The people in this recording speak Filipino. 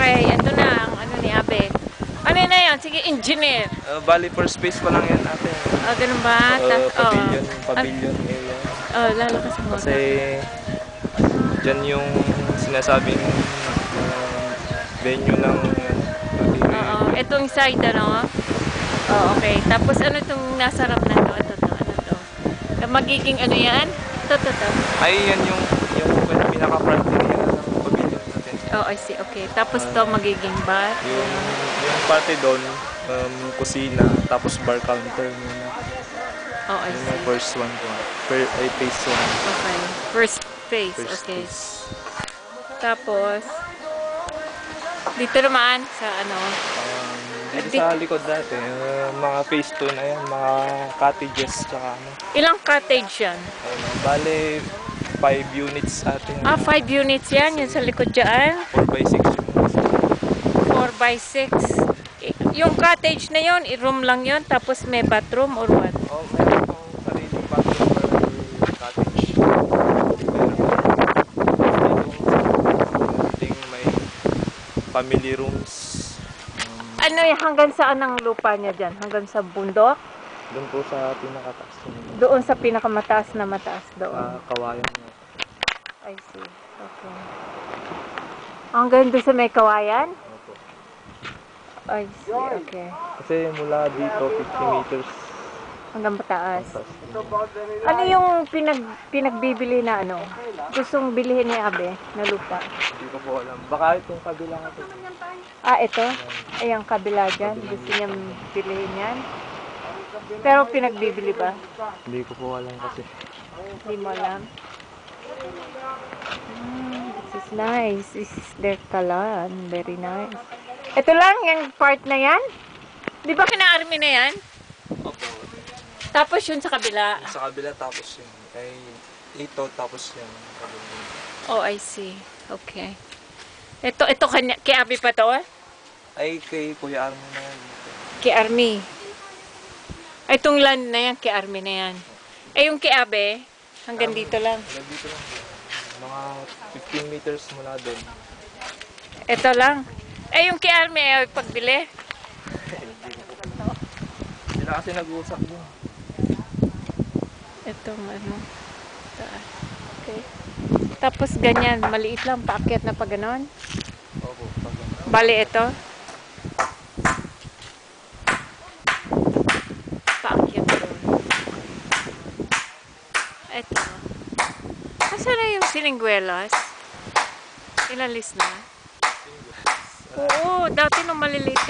Okay, ito na ang ano ni Abe. Ano na yan? Sige, engineer. Bali for space pa lang yan natin. Ganun ba? Pavilion area. Lalakas mo. Kasi dyan yung sinasabing venue ng Itong side ano? Okay. Tapos ano itong nasa harap na to? Ano to? Magiging ano yan? Ito. Ay, yan yung pinaka-front area ng pavilion natin. I see. Okay. Tapos to magiging bar? Yung party doon, kusina, tapos bar counter muna. I see. Yung first one ko. Phase 1. Okay. First phase. Okay. Tapos, dito naman sa ano? Dito sa likod dati, mga phase 2 na yan, mga cottages, tsaka ano. Ilang cottage yan? Bale, 5 units atin. 5 units yan, yung sa likod dyan. 4x6 yung 4x6. Yung cottage na yon, room lang yon, tapos may bathroom or what? Meron pong sariling bathroom per cottage. May family rooms. Ano hanggang saan ang lupa niya dyan? Hanggang sa bundok? Doon po sa pinakataas. Doon sa pinakamataas na mataas doon? Kawayan. I see. Okay. Hanggang doon sa may kawayan? Opo. I see. Okay. Kasi mula dito, 50 meters. Hanggang mataas. Ano yung pinagbibili na ano? Gustong bilhin ni Abe na lupa? Hindi ko po alam. Baka itong kabila nga po. Ito? Ay, ang kabila dyan. Gusto niya bilhin yan. Pero pinagbibili ba? Hindi ko po alam kasi. Hindi mo alam. This is nice. This is their kalan. Very nice. Ito lang, yung part na yan? Di ba kina-army na yan? Opo. Tapos yun sa kabila. Sa kabila tapos yun. Ay, ito tapos yun. I see. Okay. Ito kay Abi pa to? Ay, kay Kuya Army na yan. Kay Army. Itong land na yan, kay Army na yan. Yung kay Abe, hanggang dito lang. Hanggang dito lang. Mga 15 meters mula doon. Ito lang. Yung kay Army, pagbili. Sila kasi nag-uusap doon. Itong ano. Taas. Okay. Tapos ganyan, maliit lang, paakyat na pa ganon. Opo. Bali ito. Paakyat doon. Ito. Asan na yung siningguelas? Ilalis na? Oo, dati nung maliliit